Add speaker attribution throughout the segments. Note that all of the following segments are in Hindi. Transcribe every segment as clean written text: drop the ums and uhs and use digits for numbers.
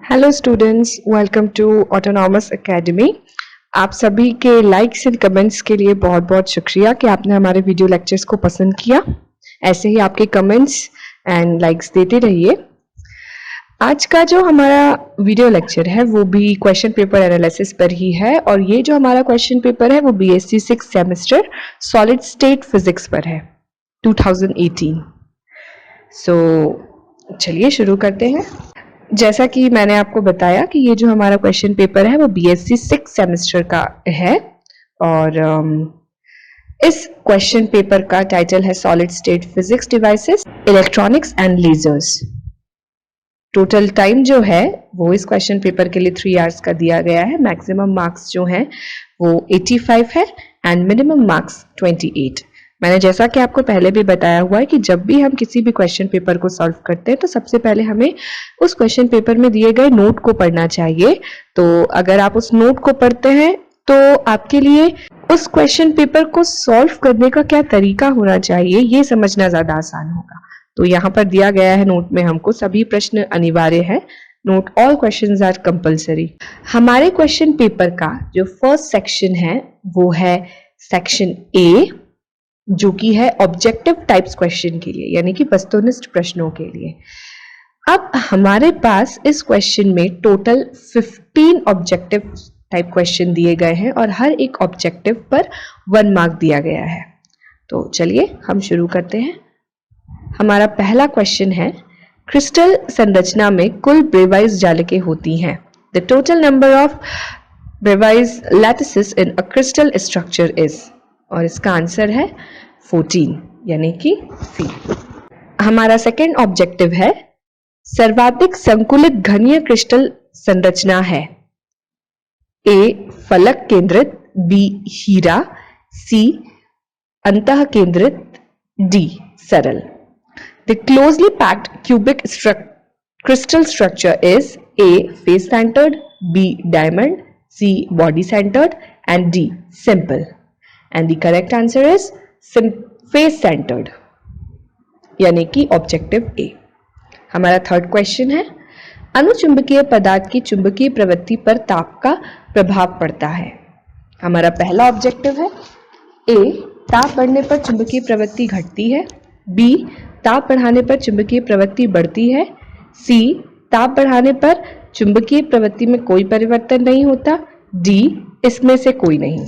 Speaker 1: Hello students, welcome to autonomous academy. आप सभी के लाइक्स एंड कमेंट्स के लिए बहुत बहुत शुक्रिया कि आपने हमारे वीडियो लेक्चर्स को पसंद किया। ऐसे ही आपके कमेंट्स एंड लाइक्स देते रहिए। आज का जो हमारा वीडियो लेक्चर है वो भी क्वेश्चन पेपर एनालिसिस पर ही है, और ये जो हमारा क्वेश्चन पेपर है वो BSc 6 semester solid state physics पर है 2018। चलिए शुरू करते हैं। जैसा कि मैंने आपको बताया कि ये जो हमारा क्वेश्चन पेपर है वो बीएससी 6 सेमेस्टर का है, और इस क्वेश्चन पेपर का टाइटल है solid state physics devices, electronics and lasers. Total time जो है वो इस क्वेश्चन पेपर के लिए 3 आवर्स का दिया गया है। मैक्सिमम मार्क्स जो हैं वो 85 है एंड मिनिमम मार्क्स 28। मैंने जैसा कि आपको पहले भी बताया हुआ है कि जब भी हम किसी भी क्वेश्चन पेपर को सॉल्व करते हैं तो सबसे पहले हमें उस क्वेश्चन पेपर में दिए गए नोट को पढ़ना चाहिए। तो अगर आप उस नोट को पढ़ते हैं तो आपके लिए उस क्वेश्चन पेपर को सॉल्व करने का क्या तरीका होना चाहिए ये समझना ज्यादा आसान होगा। तो यहाँ पर दिया गया है नोट में हमको सभी प्रश्न अनिवार्य है। Note all questions are compulsory. हमारे क्वेश्चन पेपर का जो फर्स्ट सेक्शन है वो है सेक्शन ए, जो कि है ऑब्जेक्टिव टाइप्स क्वेश्चन के लिए, यानी कि वस्तुनिष्ठ प्रश्नों के लिए। अब हमारे पास इस क्वेश्चन में टोटल 15 ऑब्जेक्टिव टाइप क्वेश्चन दिए गए हैं और हर एक ऑब्जेक्टिव पर 1 मार्क दिया गया है। तो चलिए हम शुरू करते हैं। हमारा पहला क्वेश्चन है, क्रिस्टल संरचना में कुल ब्रेवाइज जालिकें होती हैं। The total number of Bravais lattices in a crystal structure is, और इसका आंसर है 14, यानी कि सी। हमारा सेकेंड ऑब्जेक्टिव है, सर्वाधिक संकुलित घनीय क्रिस्टल संरचना है। ए फलक केंद्रित, बी हीरा, सी अंतः केंद्रित, डी सरल। The closely packed cubic crystal structure is A face centered, B diamond, C body centered and D simple. And the correct answer is face centered, यानी कि ऑब्जेक्टिव ए। हमारा थर्ड क्वेश्चन है, अनुचुंबकीय पदार्थ की चुंबकीय प्रवृत्ति पर ताप का प्रभाव पड़ता है। हमारा पहला ऑब्जेक्टिव है, ए ताप बढ़ने पर चुंबकीय प्रवृत्ति घटती है, बी ताप बढ़ाने पर चुंबकीय प्रवृत्ति बढ़ती है, सी ताप बढ़ाने पर चुंबकीय प्रवृत्ति में कोई परिवर्तन नहीं होता, डी इसमें से कोई नहीं।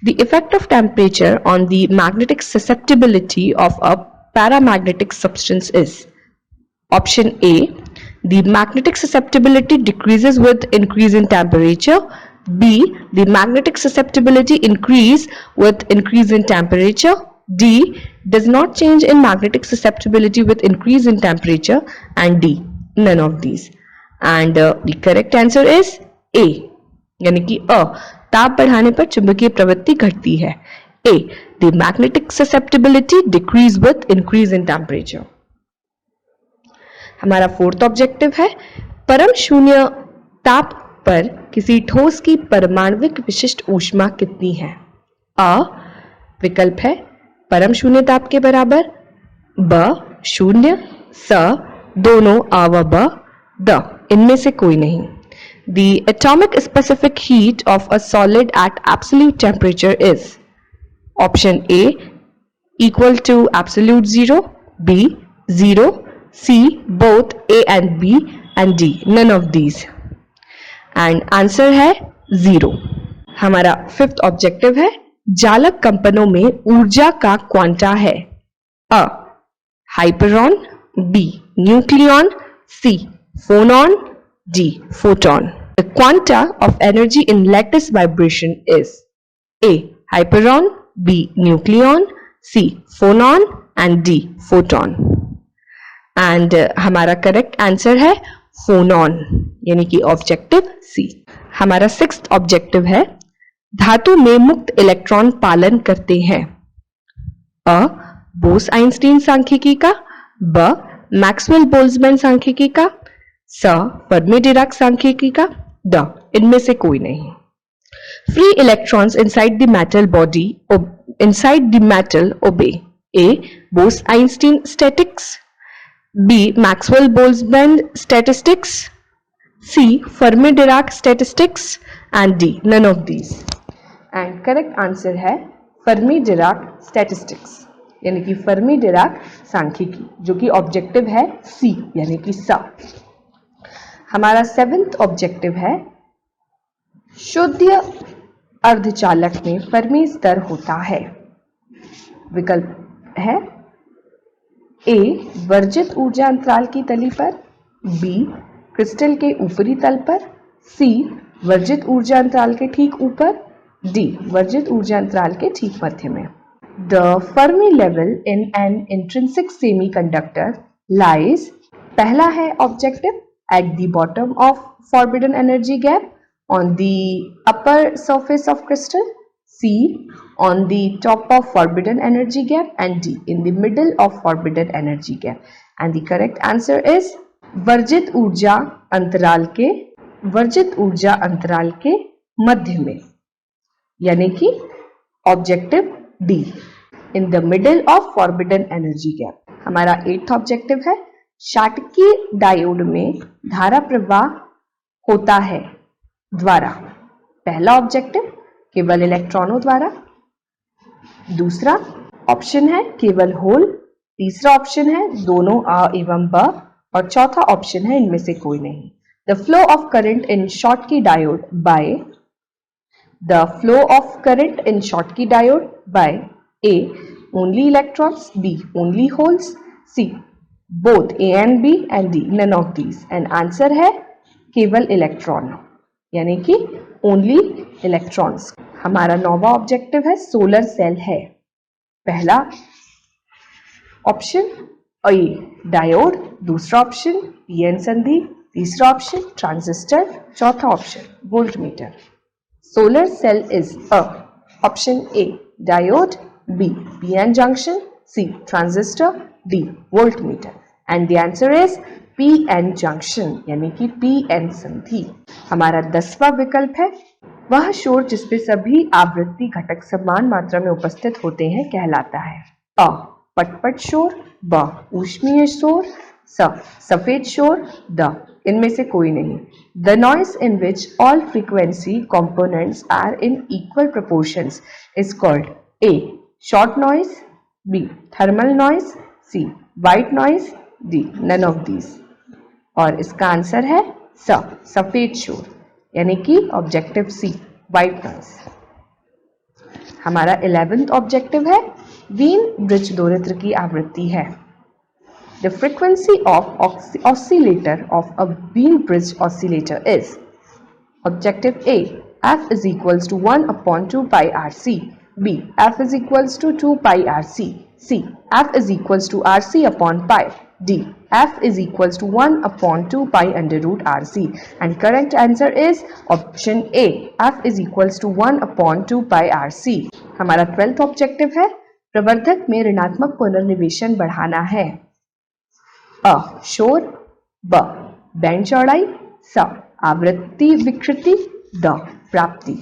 Speaker 1: The effect of temperature on the magnetic susceptibility of a paramagnetic substance is option A, the magnetic susceptibility decreases with increase in temperature, B, the magnetic susceptibility increase with increase in temperature, D, does not change in magnetic susceptibility with increase in temperature, and D, none of these. And the correct answer is A, यानी कि अ, ताप बढ़ाने पर चुंबकीय प्रवृत्ति घटती है। A the magnetic susceptibility decrease with increase in temperature. हमारा फोर्थ ऑब्जेक्टिव है, परम शून्य ताप पर किसी ठोस की परमाणविक विशिष्ट ऊष्मा कितनी है। अ विकल्प है परम शून्य ताप के बराबर, ब शून्य, स दोनों अ व ब, द इनमें से कोई नहीं। The atomic specific heat of a solid at absolute temperature is option A equal to absolute 0, B 0, C both A and B, and D none of these. And answer है 0। हमारा फिफ्थ ऑब्जेक्टिव है, जालक कंपनों में ऊर्जा का क्वांटा है। A hyperon, B nucleon, C phonon, D photon. The quanta of energy in lattice vibration is A hyperon, B nucleon, C phonon and D photon. And हमारा करेक्ट आंसर है फोनॉन, यानी कि ऑब्जेक्टिव सी। हमारा सिक्स्थ ऑब्जेक्टिव है, धातु में मुक्त इलेक्ट्रॉन पालन करते हैं। अ बोस आइंस्टीन सांख्यिकी का, ब मैक्सवेल बोल्ट्जमैन सांख्यिकी का, स फर्मी डिराक सांख्यिकी का, द इनमें से कोई नहीं। Free electrons inside the metal body inside the metal obey A Bose Einstein statistics, B Maxwell Boltzmann statistics, C. Fermi-Dirac statistics and D. None of these. And correct answer है Fermi-Dirac statistics यानी कि Fermi-Dirac सांख्यिकी जो कि ऑब्जेक्टिव है C यानी कि सा। हमारा 7th ऑब्जेक्टिव है शुद्ध अर्धचालक में फर्मी स्तर होता है। विकल्प है A. वर्जित ऊर्जा अंतराल की तली पर, B. क्रिस्टल के ऊपरी तल पर, C. वर्जित ऊर्जा अंतराल के ठीक ऊपर, D. वर्जित ऊर्जा अंतराल के ठीक मध्य में। The Fermi level in an intrinsic semiconductor lies, पहला है objective, at the bottom of forbidden energy gap, on the upper surface of crystal, C. on the top of forbidden energy gap, and D. in the middle of forbidden energy gap. And the correct answer is वर्जित ऊर्जा अंतराल के मध्य में यानी कि objective D in the middle of forbidden energy gap. हमारा 8th ऑब्जेक्टिव है शाटकी डायोड में धारा प्रवाह होता है द्वारा। पहला ऑब्जेक्टिव केवल इलेक्ट्रॉनों द्वारा, दूसरा ऑप्शन है केवल होल, तीसरा ऑप्शन है दोनों अ एवं ब और चौथा ऑप्शन है इनमें से कोई नहीं। The flow of current in Schottky diode by A only electrons, B only holes, C both A and B and D none of these. And answer है केवल इलेक्ट्रॉन यानी कि ओनली इलेक्ट्रॉन्स। हमारा 9वां ऑब्जेक्टिव है सोलर सेल है। पहला ऑप्शन ए डायोड, दूसरा ऑप्शन पीएन संधि, तीसरा ऑप्शन ट्रांजिस्टर, चौथा option voltmeter. Solar cell is a option A diode, B PN junction, C transistor, D voltmeter. And the answer is PN junction यानी कि पीएन संधि। हमारा 10वां विकल्प है वह शोर जिसपे सभी आवृत्ति घटक समान मात्रा में उपस्थित होते हैं कहलाता है। अ पटपट शोर, ब ऊष्मीय शोर, स सफेद शोर, द इनमें से कोई नहीं। The noise in which all frequency components are in equal proportions is called A shot noise, B thermal noise, C white noise, D none of these. और इसका आंसर है सफेद शोर यानी कि ऑब्जेक्टिव सी वाइट नॉइस। हमारा 11th ऑब्जेक्टिव है वीन ब्रिज दोरित्र की आवृत्ति है। The frequency of oscillator of a Wien bridge oscillator is objective A f is equals to 1 upon 2 pi rc, b f is equals to 2 pi rc, c f is equals to rc upon pi, d f is equals to 1 upon 2 pi under root rc। and correct answer is option a f is equals to 1 upon 2 pi rc। हमारा 12th ऑब्जेक्टिव है प्रवर्धक में ऋणात्मक पुनर्निवेशन बढ़ाना है। अ शोर, ब बैंड चौड़ाई, स आवृत्ति विकृति, द प्राप्ति।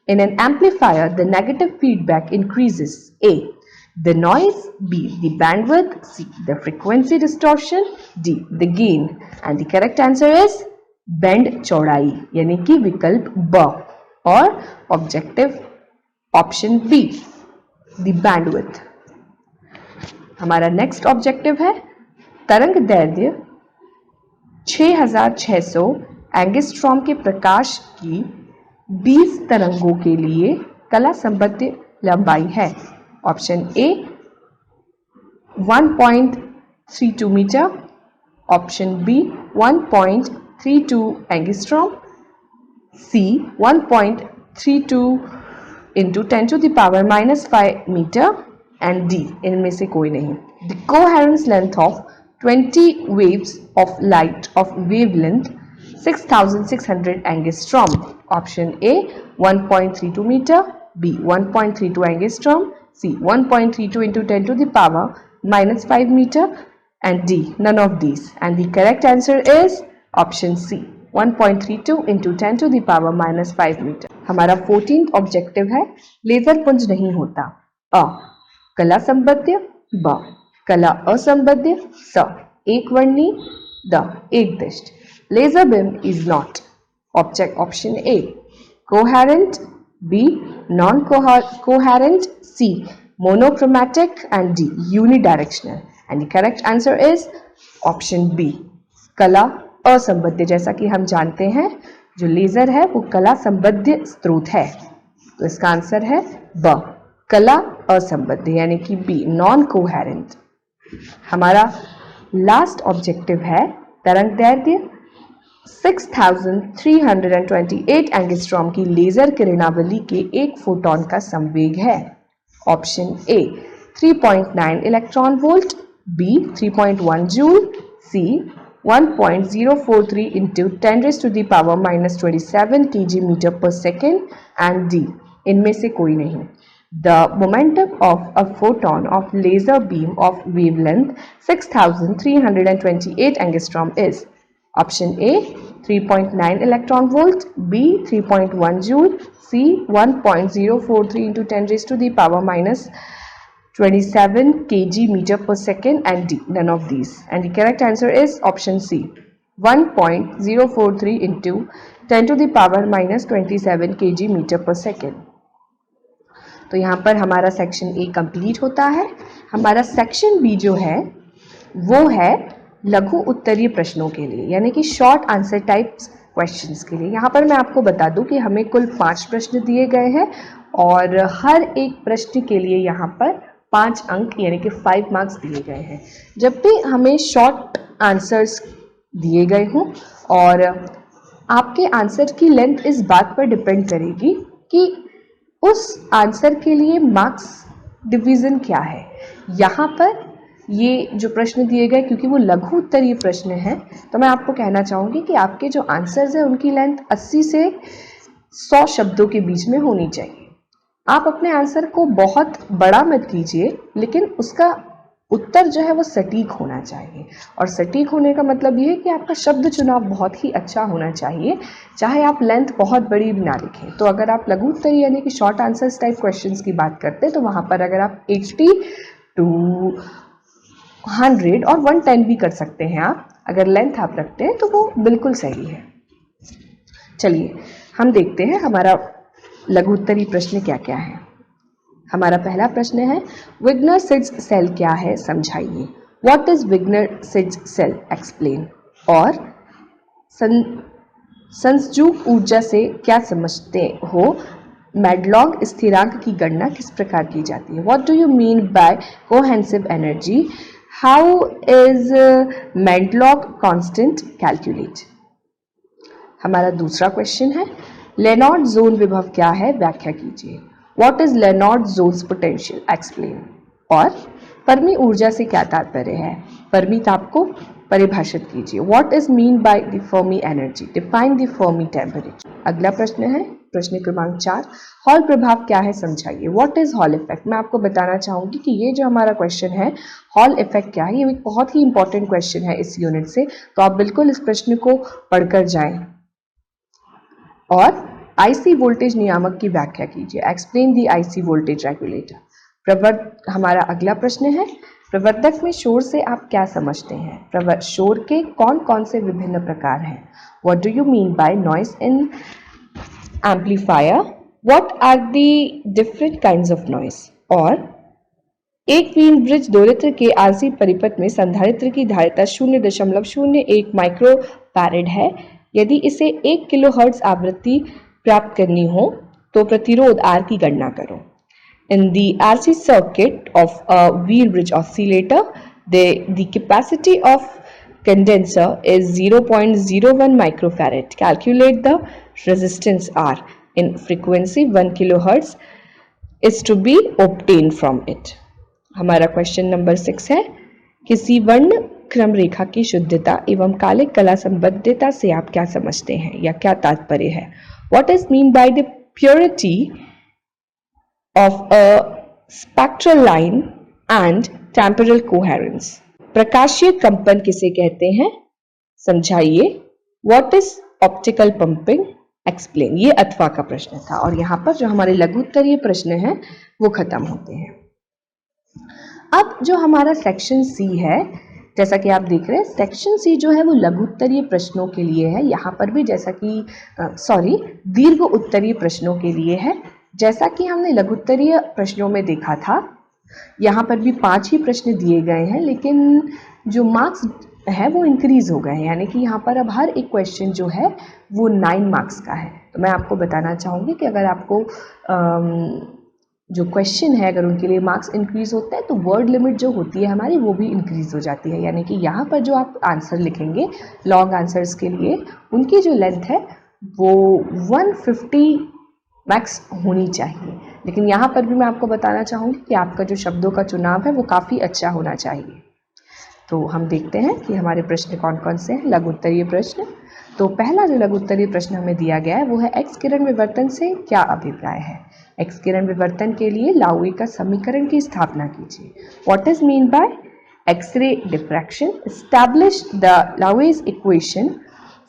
Speaker 1: In an amplifier, the negative feedback increases A. the noise, B. the bandwidth, C. the frequency distortion, D. the gain। and the correct answer is बैंड चौड़ाई यानी कि विकल्प ब और objective option B the bandwidth। हमारा नेक्स्ट ऑब्जेक्टिव है तरंग दैर्ध्य 6600 एंगस्ट्रॉम के प्रकाश की 20 तरंगों के लिए कला संबद्ध लंबाई है। Option A 1.32 metre, option B 1.32 angstrom, C 1.32 into 10 to the power minus 5 meter and D इनमें से कोई नहीं। The coherence length of 20 waves of light of wavelength 6600 angstrom। Option A 1.32 meter, B 1.32 angstrom, C 1.32 into 10 to the power minus 5 meter and D none of these। and the correct answer is option C 1.32 into 10 to the power minus 5 meter। हमारा 14th ऑब्जेक्टिव है लेजर पुंज नहीं होता। अ कला संबद्ध, ब कला असंबद्ध, स एक वर्णी, द एक दिष्ट। Laser beam is not object option A coherent, B non-coherent, C monochromatic, and D unidirectional. And the correct answer is option B कला असंबद्ध। जैसा कि हम जानते हैं जो लेजर है वो कला संबद्ध स्रोत है, तो इसका आंसर है ब कला असंबद्ध यानी कि बी नॉन कोहेरेंट। हमारा लास्ट ऑब्जेक्टिव है तरंगदैर्घ्य 6328 एंगस्ट्रॉम की लेजर किरणावली के एक फोटोन का संवेग है। Option A 3.9 electron volt, B 3.1 joule, C 1.043 into 10⁻⁻27 kg meter per second, and D इनमें से कोई नहीं। The momentum of a photon of laser beam of wavelength 6328 angstrom is option A 3.9 electron volt, B 3.1 joule, C 1.043 into 10⁻⁻27 kg meter per second, and D none of these. And the correct answer is option C 1.043 into 10⁻⁻27 kg meter per second. तो यहाँ पर हमारा सेक्शन ए कंप्लीट होता है। हमारा सेक्शन बी जो है वो है लघु उत्तरीय प्रश्नों के लिए, यानी कि शॉर्ट आंसर टाइप्स क्वेश्चंस के लिए। यहाँ पर मैं आपको बता दूं कि हमें कुल 5 प्रश्न दिए गए हैं और हर एक प्रश्न के लिए यहाँ पर 5 अंक यानी कि 5 मार्क्स दिए गए हैं। जब भी हमें शॉर्ट आंसर्स दिए गए हों और आपके आंसर की लेंथ इस बात पर डिपेंड करेगी कि उस आंसर के लिए मार्क्स डिवीज़न क्या है। यहाँ पर ये जो प्रश्न दिए गए क्योंकि वो लघु उत्तरीय प्रश्न हैं, तो मैं आपको कहना चाहूँगी कि आपके जो आंसर्स हैं उनकी लेंथ 80 से 100 शब्दों के बीच में होनी चाहिए। आप अपने आंसर को बहुत बड़ा मत कीजिए, लेकिन उसका उत्तर जो है वो सटीक होना चाहिए। और सटीक होने का मतलब ये है कि आपका शब्द चुनाव बहुत ही अच्छा होना चाहिए, चाहे आप लेंथ बहुत बड़ी ना लिखें। तो अगर आप लघु उत्तरीय यानी कि शॉर्ट आंसर्स टाइप क्वेश्चंस की बात करते हैं तो वहाँ पर अगर आप 80 to 100 और 110 भी कर सकते हैं आप, अगर लेंथ आप रखते हैं तो वो बिल्कुल सही है। चलिए हम देखते हैं हमारा लघु उत्तरीय प्रश्न क्या क्या है। हमारा पहला प्रश्न है विग्नर सिड्स सेल क्या है समझाइए। What is Wigner Seitz cell explain. और संजूक ऊर्जा से क्या समझते हो। मैडलॉग स्थिरांक की गणना किस प्रकार की जाती है। What do you mean by cohesive energy. How is Madelung constant calculate. हमारा दूसरा क्वेश्चन है लेनॉर्ड जोन विभव क्या है व्याख्या कीजिए। What is Leonard zone's potential? Explain. और फर्मी ऊर्जा से क्या तात्पर्य है। फर्मी ताप को परिभाषित कीजिए। What is mean by the Fermi energy? Define the Fermi temperature. अगला प्रश्न है प्रश्न क्रमांक 4 हॉल प्रभाव क्या है समझाइए। What is Hall effect? मैं आपको बताना चाहूंगी कि ये जो हमारा क्वेश्चन है हॉल इफेक्ट क्या है, ये एक बहुत ही इंपॉर्टेंट क्वेश्चन है इस यूनिट से, तो आप बिल्कुल इस प्रश्न को पढ़कर जाएं। और आईसी वोल्टेज नियामक की व्याख्या कीजिए। Explain the IC voltage regulator. हमारा अगला प्रश्न है प्रवर्धक में शोर से आप क्या समझते हैं। शोर के कौन कौन से विभिन्न प्रकार हैं। What do you mean by noise in amplifier. What are the different kinds of noise. और एक व्हील ब्रिज दोलित्र के आरसी परिपथ में संधारित्र की धारिता 0.01 माइक्रोफैरेड है। यदि इसे 1 किलोहर्ट्ज आवृत्ति प्राप्त करनी हो तो प्रतिरोध R की गणना करो। In the RC circuit of a wheel bridge oscillator, the capacity of condenser is 0.01 microfarad. Calculate the resistance R in frequency 1 kilohertz is to be obtained from it. हमारा क्वेश्चन नंबर 6 है किसी वर्ण क्रम रेखा की शुद्धता एवं कालिक कला संबद्धता से आप क्या समझते हैं या क्या तात्पर्य है। What is mean by the purity of a spectral line and temporal coherence? प्रकाशीय कंपन किसे कहते हैं समझाइए। What is optical pumping? Explain. ये अथवा का प्रश्न था और यहाँ पर जो हमारे लघु उत्तरीय प्रश्न हैं वो खत्म होते हैं। अब जो हमारा सेक्शन सी है जैसा कि आप देख रहे हैं सेक्शन सी जो है वो लघु उत्तरीय प्रश्नों के लिए है, यहाँ पर भी जैसा कि दीर्घ उत्तरीय प्रश्नों के लिए है। जैसा कि हमने लघु उत्तरीय प्रश्नों में देखा था, यहाँ पर भी 5 ही प्रश्न दिए गए हैं, लेकिन जो मार्क्स है वो इंक्रीज हो गए हैं, यानी कि यहाँ पर अब हर एक क्वेश्चन जो है वो 9 मार्क्स का है। तो मैं आपको बताना चाहूँगी कि अगर आपको जो क्वेश्चन है अगर उनके लिए मार्क्स इंक्रीज होते हैं तो वर्ड लिमिट जो होती है हमारी वो भी इंक्रीज हो जाती है, यानी कि यहाँ पर जो आप आंसर लिखेंगे लॉन्ग आंसर्स के लिए उनकी जो लेंथ है वो 150 मैक्स होनी चाहिए। लेकिन यहाँ पर भी मैं आपको बताना चाहूँगी कि आपका जो शब्दों का चुनाव है वो काफ़ी अच्छा होना चाहिए। तो हम देखते हैं कि हमारे प्रश्न कौन कौन से हैं। लघु उत्तरीय प्रश्न, तो पहला जो लघु उत्तरीय प्रश्न हमें दिया गया है वो है एक्स किरण विवर्तन से क्या अभिप्राय है। एक्स किरण विवर्तन के लिए लाउई का समीकरण की स्थापना कीजिए। What is mean by X ray diffraction, establish the Laue's equation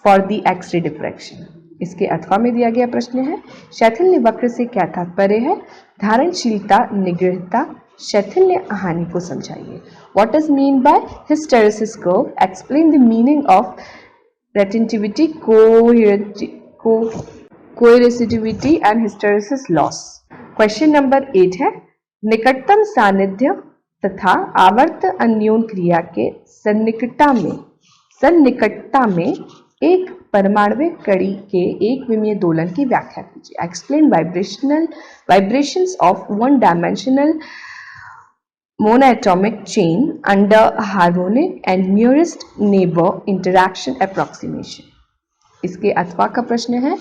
Speaker 1: for the X ray diffraction. इसके अथवा में दिया गया प्रश्न है शैथिल्य वक्र से क्या तात्पर्य है, धारणशीलता, निगृहता, शैथिल्य हानि को समझाइए। What is mean by hysteresis curve? Explain the meaning of retentivity, coercitivity and hysteresis loss. Question number 8 है निकटतम सानिध्य तथा आवर्त अन्योन क्रिया के सन्निकटता में एक परमाणविक कड़ी के एक विमीय दोलन की व्याख्या कीजिए। Explain vibrations of one dimensional monatomic chain under harmonic and nearest neighbor interaction approximation। इसके अथवा का प्रश्न है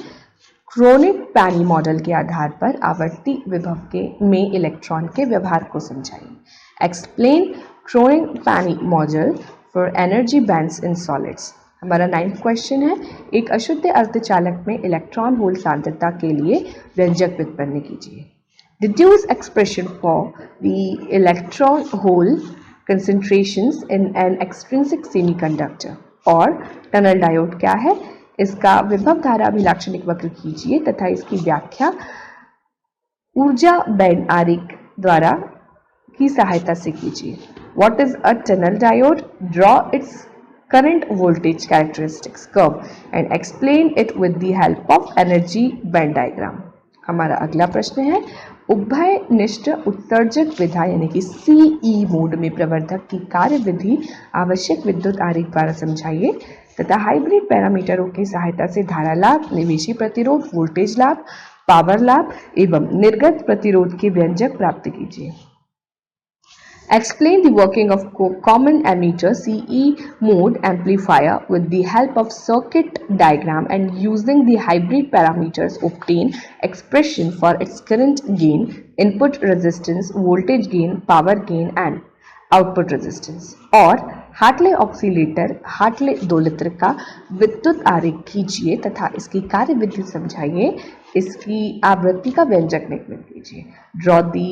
Speaker 1: क्रोनिग पैनी मॉडल के आधार पर आवर्ती विभव में इलेक्ट्रॉन के व्यवहार को समझाइए। एक्सप्लेन क्रोनिग पैनी model for energy bands in solids. हमारा 9th क्वेश्चन है एक अशुद्ध अर्धचालक में इलेक्ट्रॉन होल सांद्रता के लिए व्यंजक व्युत्पन्न कीजिए। Deduce expression for the electron hole concentrations in an extrinsic semiconductor। और टनल डायोड क्या है, इसका विभव धारा अभिलाक्षणिक वक्र कीजिए तथा इसकी व्याख्या ऊर्जा बैंड आरेख द्वारा की सहायता से कीजिए। What is a tunnel diode? Draw its current voltage characteristics curve and explain it with the help of energy band diagram। हमारा अगला प्रश्न है उभयनिष्ठ उत्सर्जक विधा यानी कि सीई मोड में प्रवर्धक की कार्य विधि आवश्यक विद्युत आरेख द्वारा समझाइए तथा हाइब्रिड पैरामीटरों की सहायता से धारा लाभ, निवेशी प्रतिरोध, वोल्टेज लाभ, पावर लाभ एवं निर्गत प्रतिरोध के व्यंजक प्राप्त कीजिए। Explain the working of common emitter CE mode amplifier with the help of circuit diagram and using the hybrid parameters obtain expression for its current gain, input resistance, voltage gain, power gain and output resistance. और हार्टले ऑक्सीलेटर हार्टले दोलित्र का विद्युत आरेख खींचिए तथा इसकी कार्य विधि समझाइए, इसकी आवृत्ति का व्यंजक निम्न कीजिए। Draw the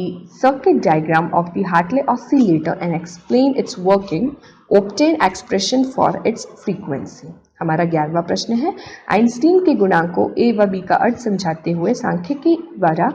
Speaker 1: circuit diagram of the Hartley oscillator and explain it's working, obtain expression for its frequency. हमारा 11वां प्रश्न है आइंस्टीन के गुणांकों ए व बी का अर्थ समझाते हुए सांख्यिकी द्वारा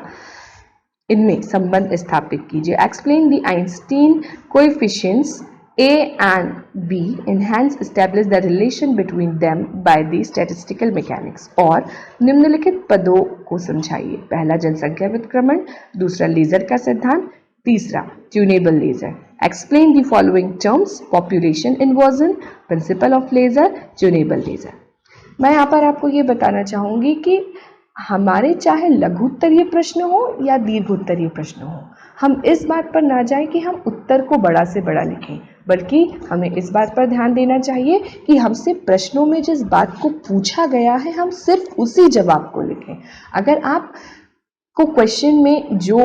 Speaker 1: इनमें संबंध स्थापित कीजिए। Explain the Einstein coefficients A and B and hence establish the relation between them by the statistical mechanics। और निम्नलिखित पदों को समझाइए। पहला जनसंख्या व्युत्क्रमण, दूसरा लेजर का सिद्धांत, तीसरा tunable laser. Explain the following terms population inversion, principle of laser, tunable laser. मैं यहाँ पर आपको ये बताना चाहूँगी कि हमारे चाहे लघु उत्तरीय प्रश्न हो या दीर्घ उत्तरीय प्रश्न हो, हम इस बात पर ना जाएं कि हम उत्तर को बड़ा से बड़ा लिखें, बल्कि हमें इस बात पर ध्यान देना चाहिए कि हमसे प्रश्नों में जिस बात को पूछा गया है हम सिर्फ उसी जवाब को लिखें। अगर आप को क्वेश्चन में जो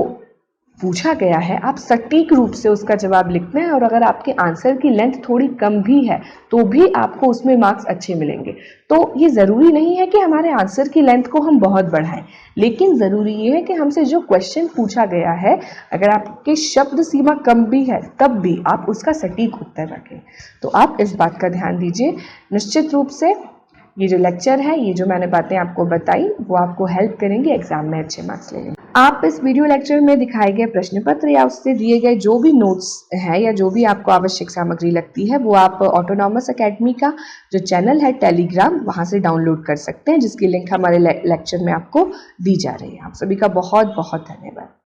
Speaker 1: पूछा गया है आप सटीक रूप से उसका जवाब लिखना है, और अगर आपके आंसर की लेंथ थोड़ी कम भी है तो भी आपको उसमें मार्क्स अच्छे मिलेंगे। तो ये ज़रूरी नहीं है कि हमारे आंसर की लेंथ को हम बहुत बढ़ाएं, लेकिन ज़रूरी ये है कि हमसे जो क्वेश्चन पूछा गया है अगर आपके शब्द सीमा कम भी है तब भी आप उसका सटीक उत्तर रखें। तो आप इस बात का ध्यान दीजिए। निश्चित रूप से ये जो लेक्चर है, ये जो मैंने बातें आपको बताई, वो आपको हेल्प करेंगे एग्जाम में अच्छे मार्क्स लेने। आप इस वीडियो लेक्चर में दिखाए गए प्रश्न पत्र या उससे दिए गए जो भी नोट्स हैं या जो भी आपको आवश्यक सामग्री लगती है, वो आप ऑटोनॉमस एकेडमी का जो चैनल है टेलीग्राम, वहाँ से डाउनलोड कर सकते हैं, जिसकी लिंक हमारे लेक्चर में आपको दी जा रही है। आप सभी का बहुत बहुत धन्यवाद।